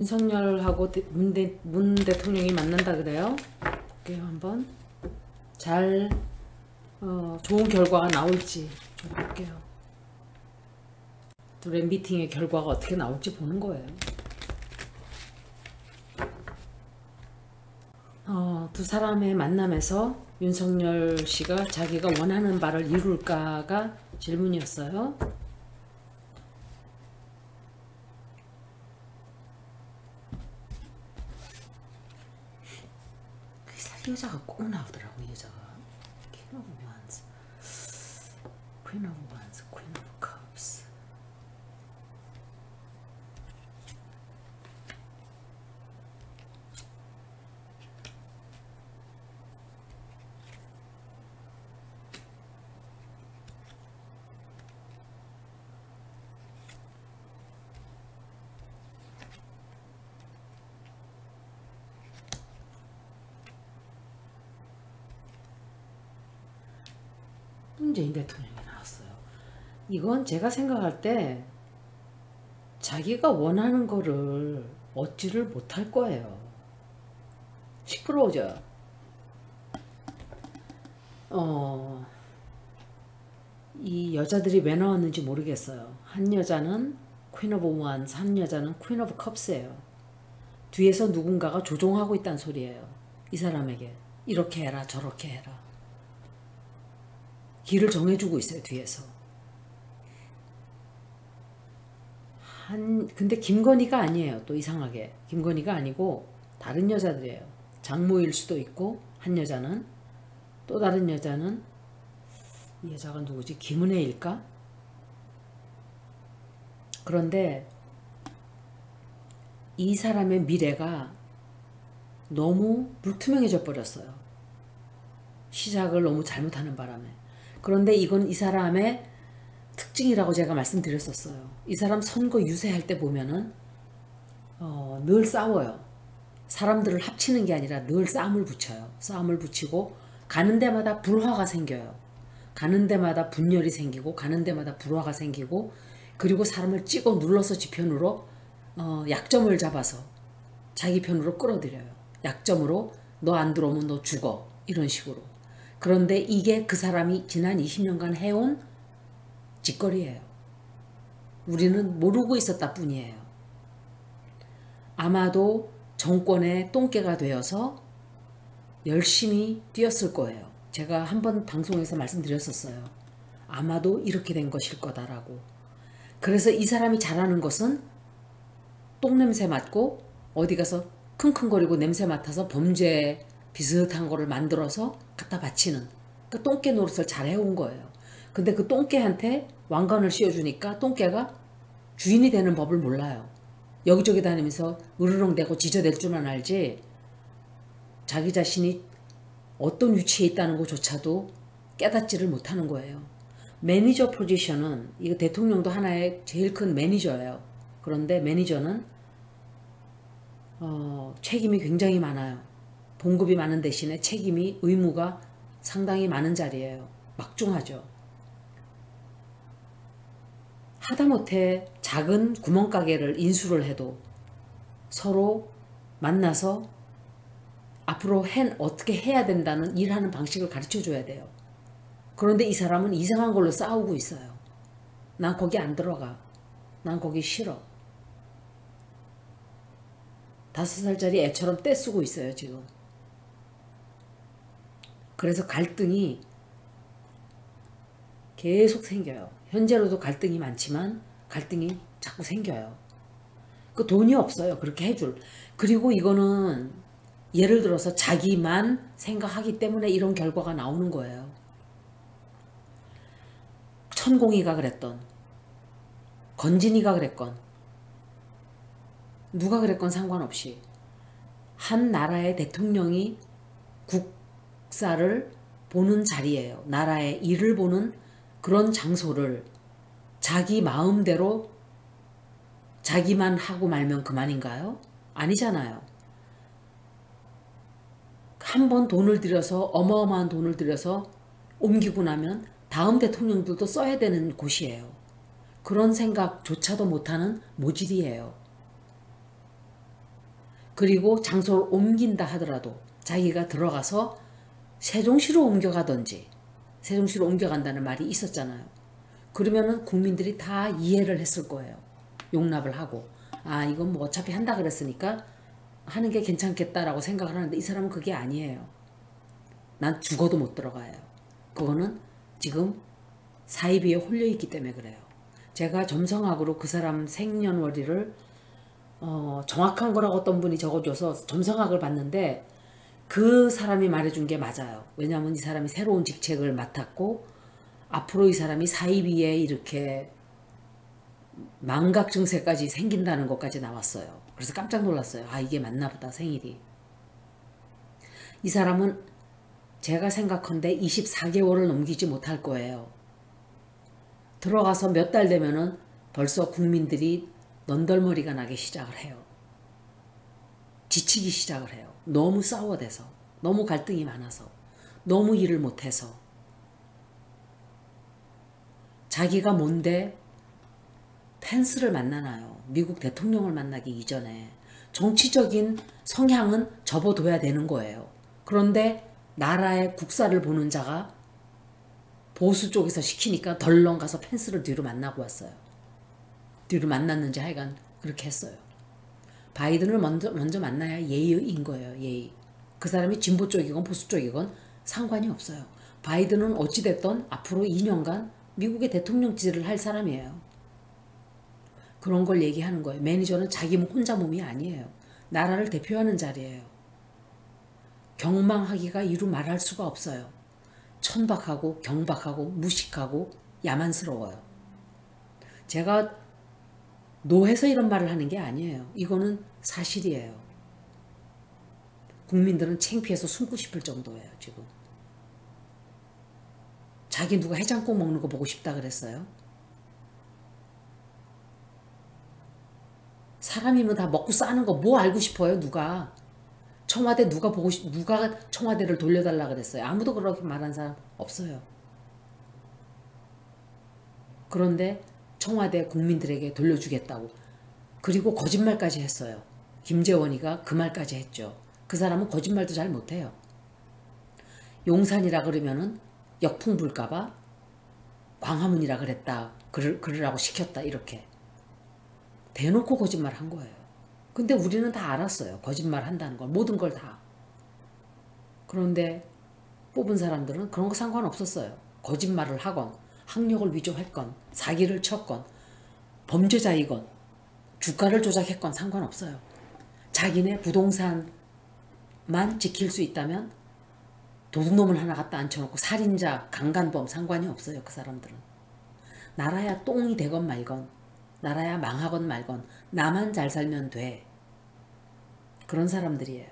윤석열하고 문 대통령이 만난다 그래요. 볼게요 한번. 잘 좋은 결과가 나올지 좀 볼게요. 둘의 미팅의 결과가 어떻게 나올지 보는 거예요. 두 사람의 만남에서 윤석열 씨가 자기가 원하는 바를 이룰까가 질문이었어요. 이 여자가 꼭 나오더라고. 이 여자가 Queen of Wands, Queen of Wands, Queen of Cups. 문재인 대통령이 나왔어요. 이건 제가 생각할 때 자기가 원하는 거를 얻지를 못할 거예요. 시끄러워져. 이 여자들이 왜 나왔는지 모르겠어요. 한 여자는 Queen of Wands, 한 여자는 Queen of Cups예요. 뒤에서 누군가가 조종하고 있다는 소리예요. 이 사람에게 이렇게 해라 저렇게 해라. 길을 정해주고 있어요. 뒤에서. 근데 김건희가 아니에요. 또 이상하게 김건희가 아니고 다른 여자들이에요. 장모일 수도 있고, 한 여자는, 또 다른 여자는, 이 여자가 누구지? 김은혜일까? 그런데 이 사람의 미래가 너무 불투명해져 버렸어요. 시작을 너무 잘못하는 바람에. 그런데 이건 이 사람의 특징이라고 제가 말씀드렸었어요. 이 사람 선거 유세할 때 보면은 늘 싸워요. 사람들을 합치는 게 아니라 늘 싸움을 붙여요. 싸움을 붙이고 가는 데마다 불화가 생겨요. 가는 데마다 분열이 생기고 가는 데마다 불화가 생기고, 그리고 사람을 찍어 눌러서 지 편으로 약점을 잡아서 자기 편으로 끌어들여요. 약점으로 너 안 들어오면 너 죽어, 이런 식으로. 그런데 이게 그 사람이 지난 20년간 해온 짓거리예요. 우리는 모르고 있었다 뿐이에요. 아마도 정권의 똥개가 되어서 열심히 뛰었을 거예요. 제가 한번 방송에서 말씀드렸었어요. 아마도 이렇게 된 것일 거다라고. 그래서 이 사람이 잘하는 것은 똥냄새 맡고 어디 가서 킁킁거리고 냄새 맡아서 범죄 비슷한 거를 만들어서 갖다 바치는, 그러니까 똥개 노릇을 잘 해온 거예요. 근데 그 똥개한테 왕관을 씌워주니까 똥개가 주인이 되는 법을 몰라요. 여기저기 다니면서 으르렁대고 지저댈 줄만 알지, 자기 자신이 어떤 위치에 있다는 것조차도 깨닫지를 못하는 거예요. 매니저 포지션은, 이거 대통령도 하나의 제일 큰 매니저예요. 그런데 매니저는 책임이 굉장히 많아요. 봉급이 많은 대신에 책임이, 의무가 상당히 많은 자리예요. 막중하죠. 하다못해 작은 구멍가게를 인수를 해도 서로 만나서 앞으로 어떻게 해야 된다는 일하는 방식을 가르쳐 줘야 돼요. 그런데 이 사람은 이상한 걸로 싸우고 있어요. 난 거기 안 들어가. 난 거기 싫어. 5살짜리 애처럼 떼쓰고 있어요, 지금. 그래서 갈등이 계속 생겨요. 현재로도 갈등이 많지만 갈등이 자꾸 생겨요. 그 돈이 없어요. 그렇게 해줄. 그리고 이거는 예를 들어서 자기만 생각하기 때문에 이런 결과가 나오는 거예요. 천공이가 그랬던, 건진이가 그랬건, 누가 그랬건 상관없이 한 나라의 대통령이 국사를 보는 자리예요. 나라의 일을 보는 그런 장소를 자기 마음대로 자기만 하고 말면 그만인가요? 아니잖아요. 한 번 돈을 들여서, 어마어마한 돈을 들여서 옮기고 나면 다음 대통령들도 써야 되는 곳이에요. 그런 생각조차도 못하는 모질이에요. 그리고 장소를 옮긴다 하더라도 자기가 들어가서 세종시로 옮겨가든지, 세종시로 옮겨간다는 말이 있었잖아요. 그러면은 국민들이 다 이해를 했을 거예요. 용납을 하고, 아 이건 뭐 어차피 한다 그랬으니까 하는 게 괜찮겠다라고 생각을 하는데, 이 사람은 그게 아니에요. 난 죽어도 못 들어가요. 그거는 지금 사이비에 홀려있기 때문에 그래요. 제가 점성학으로 그 사람 생년월일을 정확한 거라고 어떤 분이 적어줘서 점성학을 봤는데, 그 사람이 말해준 게 맞아요. 왜냐하면 이 사람이 새로운 직책을 맡았고 앞으로 이 사람이 사이비에 이렇게 망각 증세까지 생긴다는 것까지 나왔어요. 그래서 깜짝 놀랐어요. 아 이게 맞나 보다, 생일이. 이 사람은 제가 생각한데 24개월을 넘기지 못할 거예요. 들어가서 몇 달 되면은 벌써 국민들이 넌덜머리가 나기 시작을 해요. 지치기 시작을 해요. 너무 싸워대서, 너무 갈등이 많아서, 너무 일을 못해서. 자기가 뭔데 펜스를 만나나요? 미국 대통령을 만나기 이전에. 정치적인 성향은 접어둬야 되는 거예요. 그런데 나라의 국사를 보는 자가 보수 쪽에서 시키니까 덜렁 가서 펜스를 뒤로 만나고 왔어요. 뒤로 만났는지 하여간 그렇게 했어요. 바이든을 먼저 만나야 예의인 거예요. 예의. 그 사람이 진보 쪽이건 보수 쪽이건 상관이 없어요. 바이든은 어찌됐든 앞으로 2년간 미국의 대통령직을 할 사람이에요. 그런 걸 얘기하는 거예요. 매니저는 자기 혼자 몸이 아니에요. 나라를 대표하는 자리예요. 경망하기가 이루 말할 수가 없어요. 천박하고 경박하고 무식하고 야만스러워요. 제가 노해서 이런 말을 하는 게 아니에요. 이거는 사실이에요. 국민들은 창피해서 숨고 싶을 정도예요. 지금. 자기 누가 해장국 먹는 거 보고 싶다 그랬어요? 사람이면 다 먹고 싸는 거 뭐 알고 싶어요? 누가? 청와대 누가 청와대를 돌려달라 그랬어요? 아무도 그렇게 말한 사람 없어요. 그런데 청와대 국민들에게 돌려주겠다고. 그리고 거짓말까지 했어요. 김재원이가 그 말까지 했죠. 그 사람은 거짓말도 잘 못해요. 용산이라 그러면은 역풍 불까봐 광화문이라 그랬다. 그러라고 시켰다. 이렇게. 대놓고 거짓말 한 거예요. 근데 우리는 다 알았어요. 거짓말 한다는 걸. 모든 걸 다. 그런데 뽑은 사람들은 그런 거 상관없었어요. 거짓말을 하건 학력을 위조했건 사기를 쳤건 범죄자이건 주가를 조작했건 상관없어요. 자기네 부동산만 지킬 수 있다면 도둑놈을 하나 갖다 앉혀놓고 살인자, 강간범 상관이 없어요. 그 사람들은. 나라야 똥이 되건 말건, 나라야 망하건 말건 나만 잘 살면 돼. 그런 사람들이에요.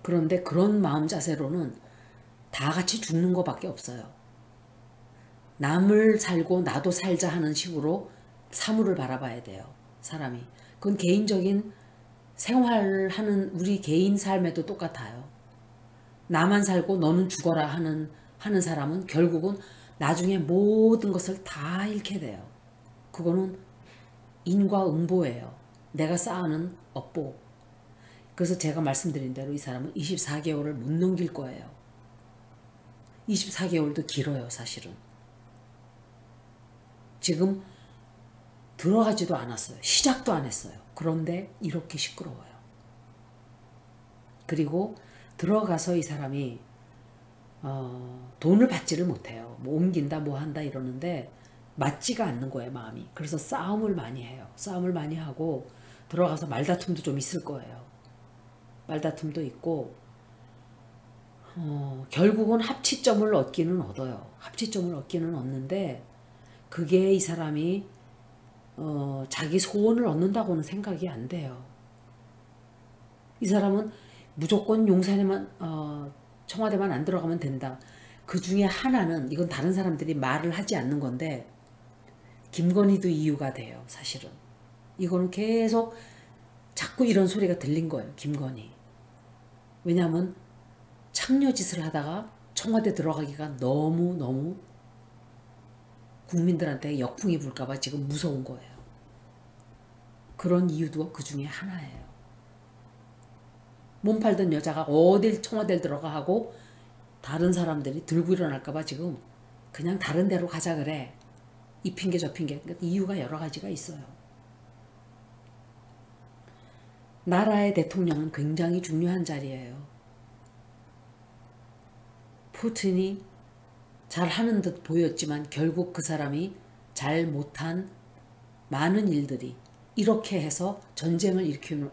그런데 그런 마음 자세로는 다 같이 죽는 것밖에 없어요. 남을 살고 나도 살자 하는 식으로 사물을 바라봐야 돼요. 사람이. 그건 개인적인 생활하는 우리 개인 삶에도 똑같아요. 나만 살고 너는 죽어라 하는 사람은 결국은 나중에 모든 것을 다 잃게 돼요. 그거는 인과응보예요. 내가 쌓아놓은 업보. 그래서 제가 말씀드린 대로 이 사람은 24개월을 못 넘길 거예요. 24개월도 길어요, 사실은. 지금 들어가지도 않았어요. 시작도 안 했어요. 그런데 이렇게 시끄러워요. 그리고 들어가서 이 사람이 돈을 받지를 못해요. 뭐 옮긴다 뭐 한다 이러는데 맞지가 않는 거예요, 마음이. 그래서 싸움을 많이 해요. 싸움을 많이 하고 들어가서 말다툼도 좀 있을 거예요. 말다툼도 있고 결국은 합치점을 얻기는 얻어요. 합치점을 얻기는 얻는데 그게 이 사람이 자기 소원을 얻는다고는 생각이 안 돼요. 이 사람은 무조건 용산에만 청와대만 안 들어가면 된다. 그 중에 하나는 이건 다른 사람들이 말을 하지 않는 건데 김건희도 이유가 돼요. 사실은. 이거는 계속 자꾸 이런 소리가 들린 거예요. 김건희. 왜냐하면 창녀짓을 하다가 청와대 들어가기가 너무 국민들한테 역풍이 불까봐 지금 무서운 거예요. 그런 이유도 그 중에 하나예요. 몸 팔던 여자가 어딜 청와대를 들어가 하고 다른 사람들이 들고 일어날까봐 지금 그냥 다른 데로 가자 그래. 이 핑계 저 핑계. 그러니까 이유가 여러 가지가 있어요. 나라의 대통령은 굉장히 중요한 자리예요. 푸틴이 잘하는 듯 보였지만 결국 그 사람이 잘 못한 많은 일들이 이렇게 해서 전쟁을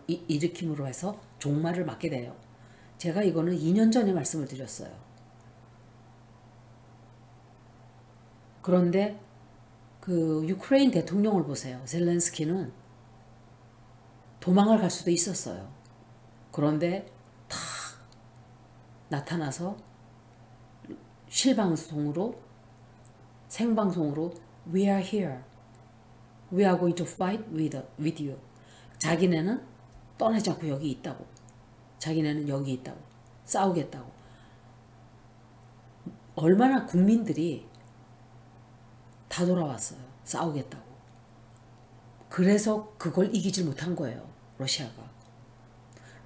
일으킴으로 해서 종말을 맞게 돼요. 제가 이거는 2년 전에 말씀을 드렸어요. 그런데 그 유크레인 대통령을 보세요. 젤렌스키는 도망을 갈 수도 있었어요. 그런데 탁 나타나서 생방송으로 We are here. We are going to fight with you. 자기네는 떠나지 않고 여기 있다고. 자기네는 여기 있다고. 싸우겠다고. 얼마나 국민들이 다 돌아왔어요. 싸우겠다고. 그래서 그걸 이기질 못한 거예요. 러시아가.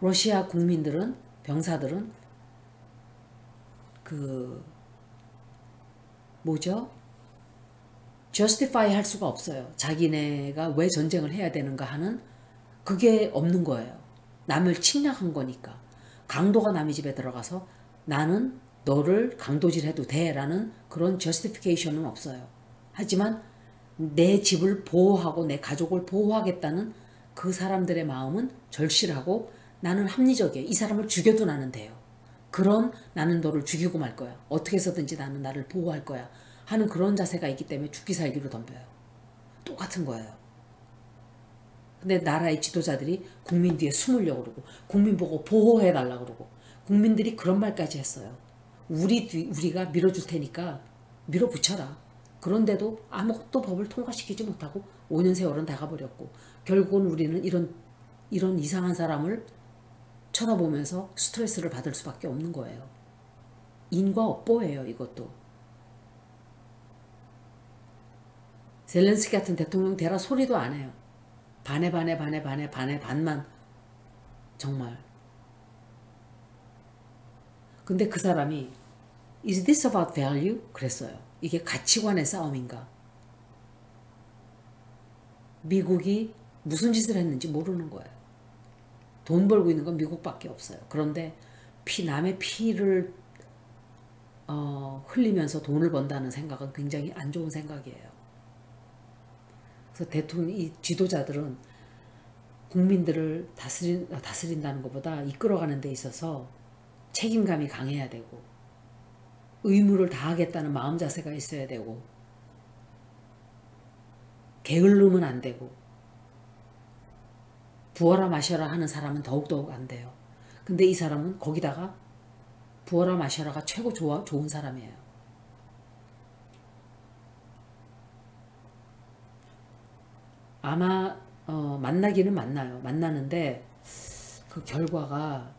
러시아 국민들은 병사들은 justify 할 수가 없어요. 자기네가 왜 전쟁을 해야 되는가 하는 그게 없는 거예요. 남을 침략한 거니까. 강도가 남의 집에 들어가서 나는 너를 강도질해도 돼 라는 그런 justification은 없어요. 하지만 내 집을 보호하고 내 가족을 보호하겠다는 그 사람들의 마음은 절실하고 나는 합리적이에요. 이 사람을 죽여도 나는 돼요. 그런 나는 너를 죽이고 말 거야. 어떻게 해서든지 나는 나를 보호할 거야. 하는 그런 자세가 있기 때문에 죽기 살기로 덤벼요. 똑같은 거예요. 근데 나라의 지도자들이 국민 뒤에 숨으려고 그러고 국민 보고 보호해달라고 그러고 국민들이 그런 말까지 했어요. 우리가 밀어줄 테니까 밀어붙여라. 그런데도 아무것도 법을 통과시키지 못하고 5년 세월은 다 가버렸고 결국은 우리는 이런 이상한 사람을 쳐다보면서 스트레스를 받을 수밖에 없는 거예요. 인과 업보예요, 이것도. 젤렌스키 같은 대통령 되라 소리도 안 해요. 반만 정말. 근데 그 사람이 Is this about value? 그랬어요. 이게 가치관의 싸움인가? 미국이 무슨 짓을 했는지 모르는 거예요. 돈 벌고 있는 건 미국밖에 없어요. 그런데 남의 피를 흘리면서 돈을 번다는 생각은 굉장히 안 좋은 생각이에요. 그래서 이 지도자들은 국민들을 다스린다는 것보다 이끌어가는 데 있어서 책임감이 강해야 되고 의무를 다하겠다는 마음 자세가 있어야 되고 게을르면 안 되고 부어라 마셔라 하는 사람은 더욱더욱 안 돼요. 근데 이 사람은 거기다가 부어라 마셔라가 최고 좋은 사람이에요. 아마 만나기는 만나요. 만나는데 그 결과가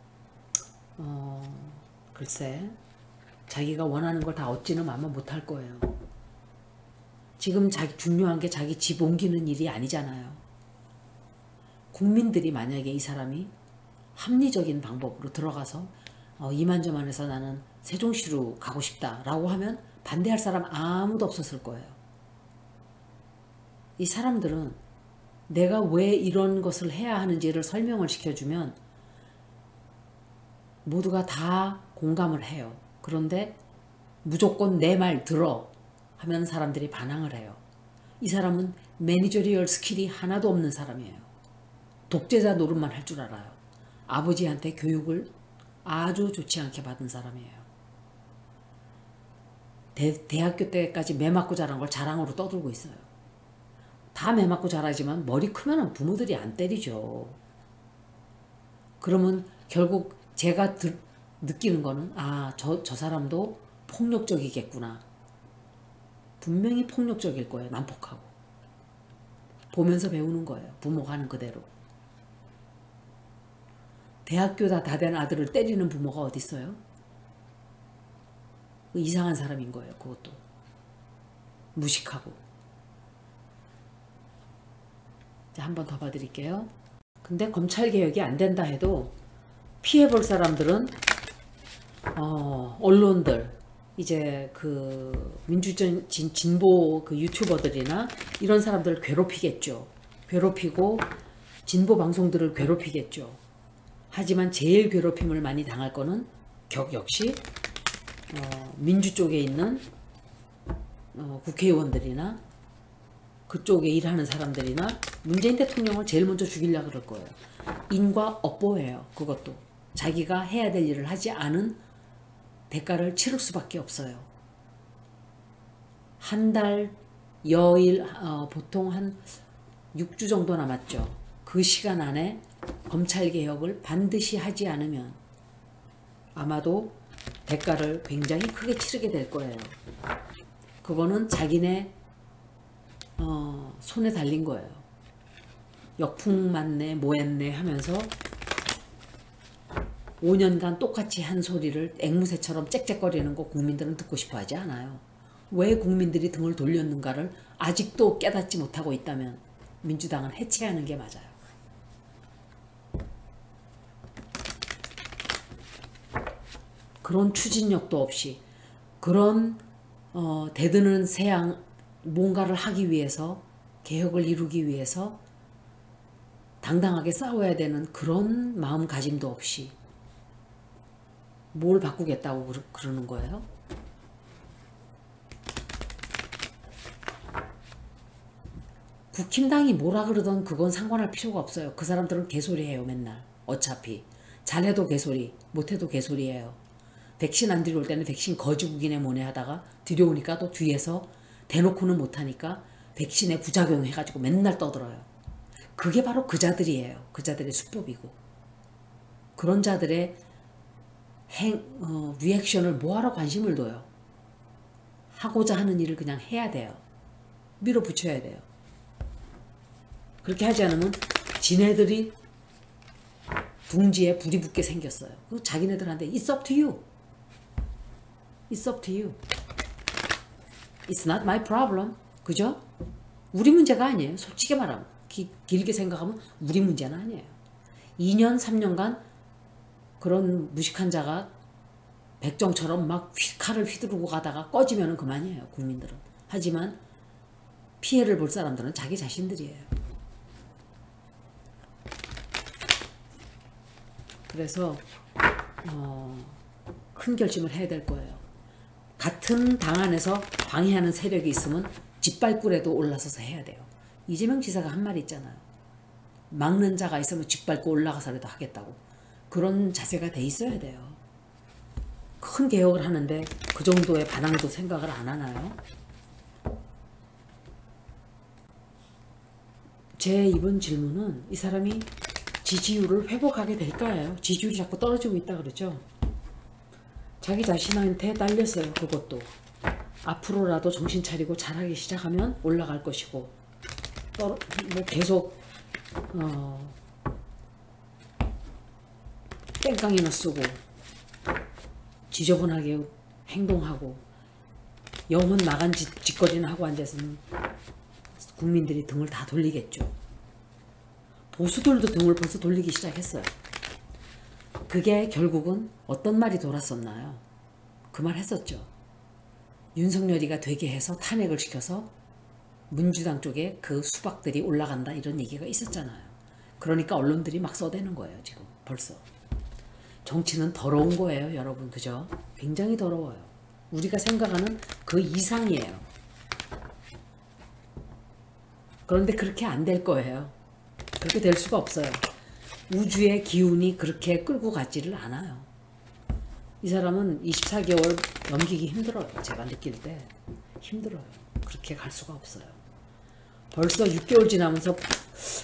글쎄 자기가 원하는 걸 다 얻지는 아마 못할 거예요. 지금 중요한 게 자기 집 옮기는 일이 아니잖아요. 국민들이 만약에 이 사람이 합리적인 방법으로 들어가서 이만저만해서 나는 세종시로 가고 싶다라고 하면 반대할 사람 아무도 없었을 거예요. 이 사람들은 내가 왜 이런 것을 해야 하는지를 설명을 시켜주면 모두가 다 공감을 해요. 그런데 무조건 내 말 들어 하면 사람들이 반항을 해요. 이 사람은 매니저리얼 스킬이 하나도 없는 사람이에요. 독재자 노릇만 할 줄 알아요. 아버지한테 교육을 아주 좋지 않게 받은 사람이에요. 대학교 때까지 매 맞고 자란 걸 자랑으로 떠들고 있어요. 다 매 맞고 자라지만 머리 크면 부모들이 안 때리죠. 그러면 결국 제가 느끼는 거는 저 사람도 폭력적이겠구나. 분명히 폭력적일 거예요. 난폭하고. 보면서 배우는 거예요. 부모가 하는 그대로. 대학교 다 된 아들을 때리는 부모가 어디 있어요? 이상한 사람인 거예요. 그것도. 무식하고. 자, 한 번 더 봐드릴게요. 근데 검찰개혁이 안 된다 해도 피해볼 사람들은 언론들, 이제 그 민주적 진보 그 유튜버들이나 이런 사람들을 괴롭히겠죠. 괴롭히고 진보 방송들을 괴롭히겠죠. 하지만 제일 괴롭힘을 많이 당할 거는 역시 민주 쪽에 있는 국회의원들이나 그쪽에 일하는 사람들이나 문재인 대통령을 제일 먼저 죽이려고 그럴 거예요. 인과 업보예요. 그것도 자기가 해야 될 일을 하지 않은 대가를 치를 수밖에 없어요. 한 달 여일 보통 한 6주 정도 남았죠. 그 시간 안에 검찰개혁을 반드시 하지 않으면 아마도 대가를 굉장히 크게 치르게 될 거예요. 그거는 자기네 손에 달린 거예요. 역풍 맞네 뭐했네 하면서 5년간 똑같이 한 소리를 앵무새처럼 짹짹거리는 거 국민들은 듣고 싶어 하지 않아요. 왜 국민들이 등을 돌렸는가를 아직도 깨닫지 못하고 있다면 민주당은 해체하는 게 맞아요. 그런 추진력도 없이 그런 대드는 새양 뭔가를 하기 위해서 개혁을 이루기 위해서 당당하게 싸워야 되는 그런 마음가짐도 없이 뭘 바꾸겠다고 그러는 거예요? 국힘당이 뭐라 그러던 그건 상관할 필요가 없어요. 그 사람들은 개소리해요 맨날. 어차피 잘해도 개소리 못해도 개소리예요. 백신 안 들여올 때는 백신 거지국이네 뭐네 하다가 들여오니까 또 뒤에서 대놓고는 못하니까 백신에 부작용 해가지고 맨날 떠들어요. 그게 바로 그 자들이에요. 그 자들의 수법이고. 그런 자들의 리액션을 뭐하러 관심을 둬요. 하고자 하는 일을 그냥 해야 돼요. 밀어붙여야 돼요. 그렇게 하지 않으면 지네들이 둥지에 불이 붙게 생겼어요. 그 자기네들한테 It's up to you. It's up to you. It's not my problem. 그죠? 우리 문제가 아니에요. 솔직히 말하면. 길게 생각하면 우리 문제는 아니에요. 2년 3년간 그런 무식한 자가 백정처럼 막 칼을 휘두르고 가다가 꺼지면 그만이에요. 국민들은. 하지만 피해를 볼 사람들은 자기 자신들이에요. 그래서 큰 결심을 해야 될 거예요. 같은 당 안에서 방해하는 세력이 있으면 짓밟고라도 올라서서 해야 돼요. 이재명 지사가 한 말이 있잖아요. 막는 자가 있으면 짓밟고 올라가서라도 하겠다고. 그런 자세가 돼 있어야 돼요. 큰 개혁을 하는데 그 정도의 반항도 생각을 안 하나요? 제 이번 질문은 이 사람이 지지율을 회복하게 될까요? 지지율이 자꾸 떨어지고 있다 그러죠. 자기 자신한테 딸렸어요. 그것도. 앞으로라도 정신 차리고 잘하기 시작하면 올라갈 것이고 뭐 계속 땡깡이나 쓰고 지저분하게 행동하고 영혼 나간 짓거리나 하고 앉아서는 국민들이 등을 다 돌리겠죠. 보수들도 등을 벌써 돌리기 시작했어요. 그게 결국은 어떤 말이 돌았었나요? 그 말 했었죠. 윤석열이가 되게 해서 탄핵을 시켜서 민주당 쪽에 그 수박들이 올라간다 이런 얘기가 있었잖아요. 그러니까 언론들이 막 써대는 거예요. 지금 벌써. 정치는 더러운 거예요. 여러분. 그죠? 굉장히 더러워요. 우리가 생각하는 그 이상이에요. 그런데 그렇게 안 될 거예요. 그렇게 될 수가 없어요. 우주의 기운이 그렇게 끌고 가지를 않아요. 이 사람은 24개월 넘기기 힘들어요. 제가 느낄 때 힘들어요. 그렇게 갈 수가 없어요. 벌써 6개월 지나면서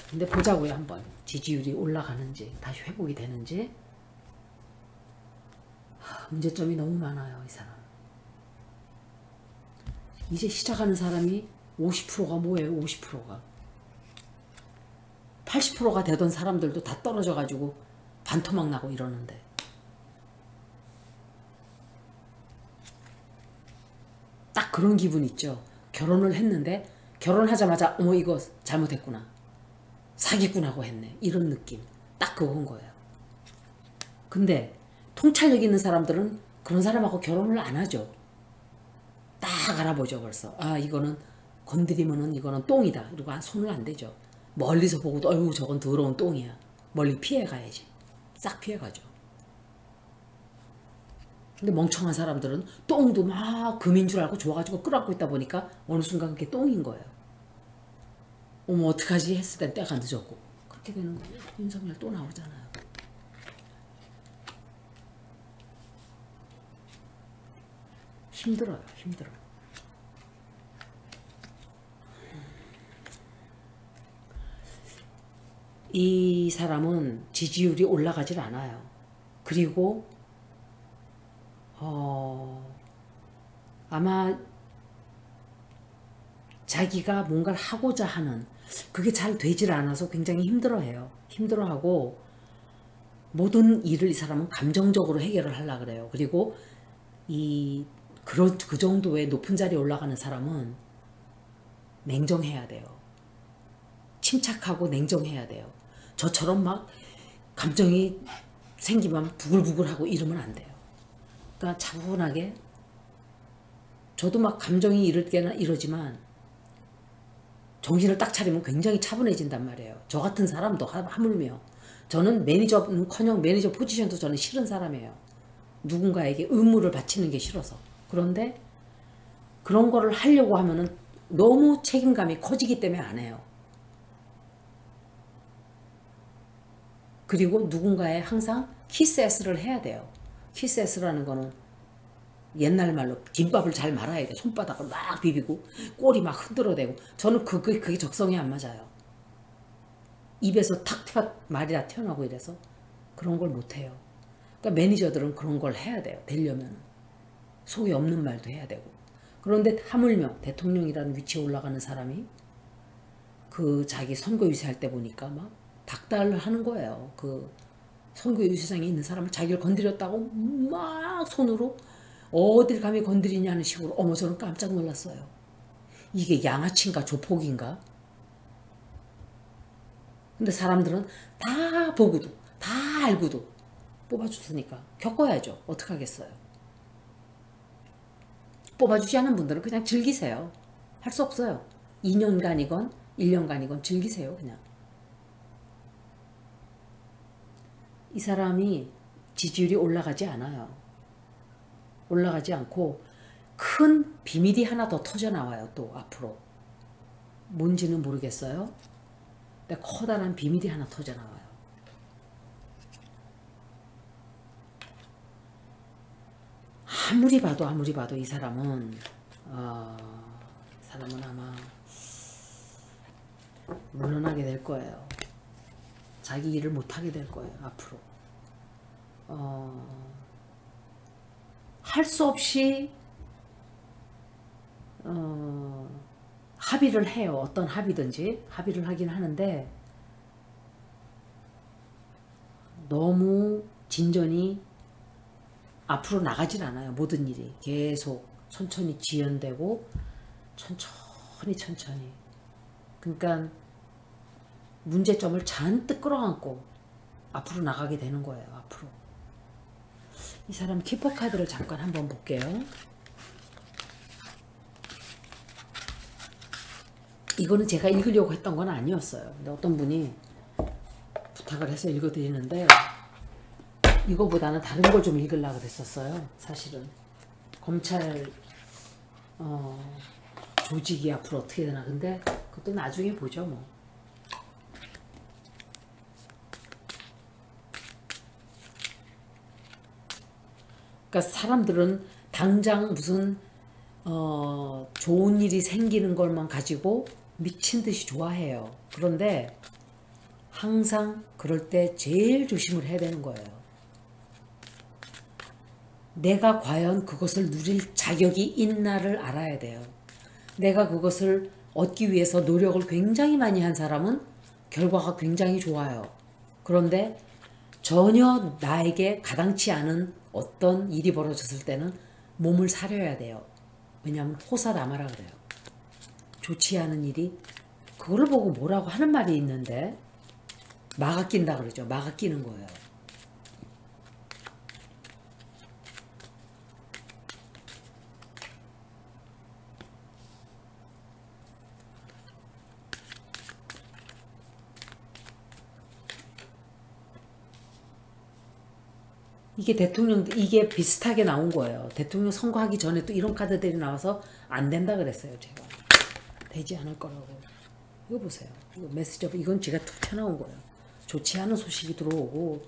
근데 보자고요. 한번 지지율이 올라가는지 다시 회복이 되는지. 문제점이 너무 많아요. 이 사람. 이제 시작하는 사람이 50%가 뭐예요? 50%가 80%가 되던 사람들도 다 떨어져가지고 반토막 나고 이러는데 딱 그런 기분 있죠. 결혼을 했는데 결혼하자마자 어머 이거 잘못했구나. 사기꾼하고 했네. 이런 느낌. 딱 그건 거예요. 근데 통찰력 있는 사람들은 그런 사람하고 결혼을 안 하죠. 딱 알아보죠 벌써. 아 이거는 건드리면은 이거는 똥이다. 이러고 손을 안 대죠. 멀리서 보고도 어휴 저건 더러운 똥이야. 멀리 피해가야지. 싹 피해가죠. 근데 멍청한 사람들은 똥도 막 금인 줄 알고 좋아가지고 끌어안고 있다 보니까 어느 순간 그게 똥인 거예요. 어머 어떡하지 했을 땐 때가 늦었고 그렇게 되는 거예요. 윤석열 또 나오잖아요. 힘들어요. 힘들어. 이 사람은 지지율이 올라가질 않아요. 그리고 아마 자기가 뭔가를 하고자 하는 그게 잘 되질 않아서 굉장히 힘들어해요. 힘들어하고 모든 일을 이 사람은 감정적으로 해결을 하려고 그래요. 그리고 그 정도의 높은 자리에 올라가는 사람은 냉정해야 돼요. 침착하고 냉정해야 돼요. 저처럼 막 감정이 생기면 부글부글하고 이러면 안 돼요. 그러니까 차분하게 저도 막 감정이 이럴 때나 이러지만 정신을 딱 차리면 굉장히 차분해진단 말이에요. 저 같은 사람도 하물며 저는 매니저는커녕 매니저 포지션도 저는 싫은 사람이에요. 누군가에게 의무를 바치는 게 싫어서. 그런데 그런 거를 하려고 하면은 너무 책임감이 커지기 때문에 안 해요. 그리고 누군가에 항상 키스애스를 해야 돼요. 키스애스라는 거는 옛날 말로 김밥을 잘 말아야 돼. 손바닥을 막 비비고 꼬리 막 흔들어대고 저는 그게 적성이 안 맞아요. 입에서 말이 다 튀어나오고 이래서 그런 걸 못해요. 그러니까 매니저들은 그런 걸 해야 돼요. 되려면 속이 없는 말도 해야 되고. 그런데 하물며 대통령이라는 위치에 올라가는 사람이 그 자기 선거 유세할 때 보니까 막 닭달을 하는 거예요. 그 선거 유세장에 있는 사람을 자기를 건드렸다고 막 손으로 어딜 감히 건드리냐는 식으로 어머 저는 깜짝 놀랐어요. 이게 양아치인가 조폭인가? 근데 사람들은 다 보고도 다 알고도 뽑아줬으니까 겪어야죠. 어떡하겠어요. 뽑아주지 않은 분들은 그냥 즐기세요. 할 수 없어요. 2년간이건 1년간이건 즐기세요. 그냥. 이 사람이 지지율이 올라가지 않아요. 올라가지 않고 큰 비밀이 하나 더 터져나와요. 또 앞으로. 뭔지는 모르겠어요. 근데 커다란 비밀이 하나 터져나와요. 아무리 봐도 이 사람은 아마 물러나게 될 거예요. 자기 일을 못하게 될 거예요. 앞으로. 할 수 없이 합의를 해요. 어떤 합의든지 합의를 하긴 하는데 너무 진전이 앞으로 나가질 않아요. 모든 일이 계속 천천히 지연되고 천천히 그러니까 문제점을 잔뜩 끌어안고 앞으로 나가게 되는 거예요. 앞으로. 이 사람 키퍼 카드를 잠깐 한번 볼게요. 이거는 제가 읽으려고 했던 건 아니었어요. 근데 어떤 분이 부탁을 해서 읽어드리는데 이거보다는 다른 걸 좀 읽으려고 그랬었어요. 사실은 검찰 조직이 앞으로 어떻게 되나. 근데 그것도 나중에 보죠 뭐. 그러니까 사람들은 당장 무슨 좋은 일이 생기는 것만 가지고 미친 듯이 좋아해요. 그런데 항상 그럴 때 제일 조심을 해야 되는 거예요. 내가 과연 그것을 누릴 자격이 있나를 알아야 돼요. 내가 그것을 얻기 위해서 노력을 굉장히 많이 한 사람은 결과가 굉장히 좋아요. 그런데 전혀 나에게 가당치 않은 어떤 일이 벌어졌을 때는 몸을 사려야 돼요. 왜냐하면 호사다마라 그래요. 좋지 않은 일이 그걸 보고 뭐라고 하는 말이 있는데 막아 낀다 그러죠. 막아 끼는 거예요. 이게 대통령, 이게 비슷하게 나온 거예요. 대통령 선거하기 전에 또 이런 카드들이 나와서 안 된다 그랬어요. 제가. 되지 않을 거라고. 이거 보세요. 이거 메시지 오브, 이건 제가 툭 튀어나온 거예요. 좋지 않은 소식이 들어오고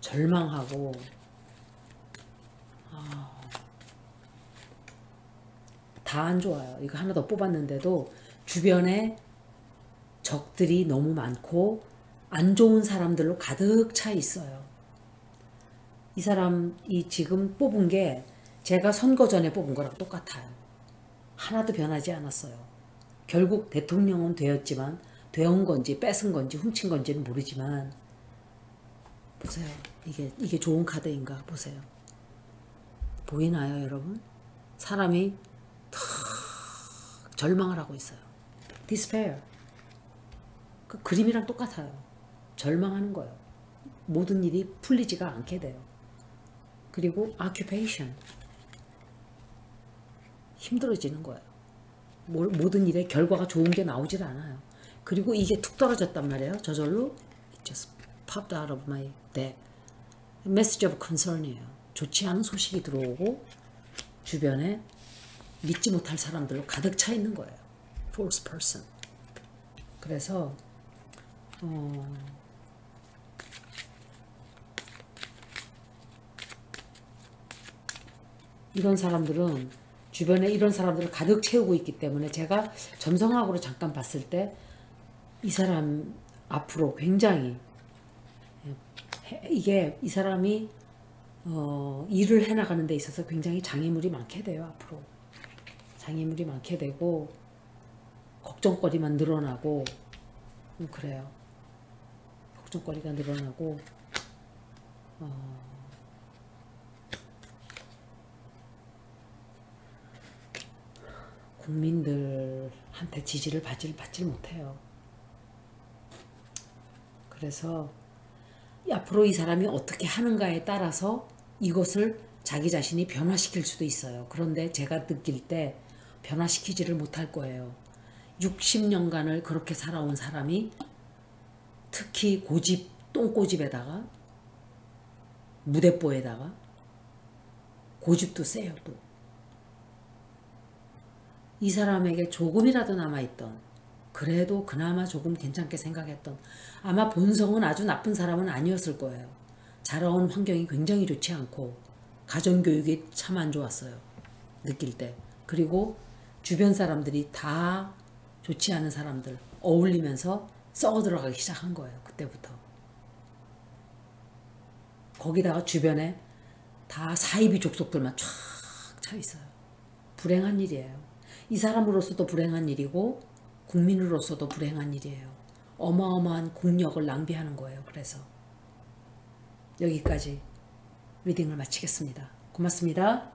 절망하고 다 안 좋아요. 이거 하나 더 뽑았는데도 주변에 적들이 너무 많고 안 좋은 사람들로 가득 차 있어요. 이 사람이 지금 뽑은 게 제가 선거 전에 뽑은 거랑 똑같아요. 하나도 변하지 않았어요. 결국 대통령은 되었지만 되온 건지 뺏은 건지 훔친 건지는 모르지만 보세요. 이게 좋은 카드인가 보세요. 보이나요, 여러분? 사람이 탁 절망을 하고 있어요. despair. 그 그림이랑 똑같아요. 절망하는 거예요. 모든 일이 풀리지가 않게 돼요. 그리고 occupation. 힘들어지는 거예요. 모든 일에 결과가 좋은 게 나오질 않아요. 그리고 이게 툭 떨어졌단 말이에요. 저절로 it just popped out of my deck. message of concern이에요. 좋지 않은 소식이 들어오고 주변에 믿지 못할 사람들로 가득 차 있는 거예요. false person. 그래서 이런 사람들은 주변에 이런 사람들을 가득 채우고 있기 때문에 제가 점성학으로 잠깐 봤을 때 이 사람 앞으로 굉장히 이게 이 사람이 일을 해나가는 데 있어서 굉장히 장애물이 많게 돼요. 앞으로 장애물이 많게 되고 걱정거리만 늘어나고 그래요. 걱정거리가 늘어나고 국민들한테 지지를 받질 못해요. 그래서 앞으로 이 사람이 어떻게 하는가에 따라서 이것을 자기 자신이 변화시킬 수도 있어요. 그런데 제가 느낄 때 변화시키지를 못할 거예요. 60년간을 그렇게 살아온 사람이 특히 고집, 똥고집에다가 무대뽀에다가 고집도 세요. 또 이 사람에게 조금이라도 남아있던, 그래도 그나마 조금 괜찮게 생각했던, 아마 본성은 아주 나쁜 사람은 아니었을 거예요. 자라온 환경이 굉장히 좋지 않고 가정교육이 참 안 좋았어요. 느낄 때. 그리고 주변 사람들이 다 좋지 않은 사람들 어울리면서 썩어 들어가기 시작한 거예요. 그때부터. 거기다가 주변에 다 사이비 족속들만 쫙 차 있어요. 불행한 일이에요. 이 사람으로서도 불행한 일이고 국민으로서도 불행한 일이에요. 어마어마한 국력을 낭비하는 거예요. 그래서 여기까지 리딩을 마치겠습니다. 고맙습니다.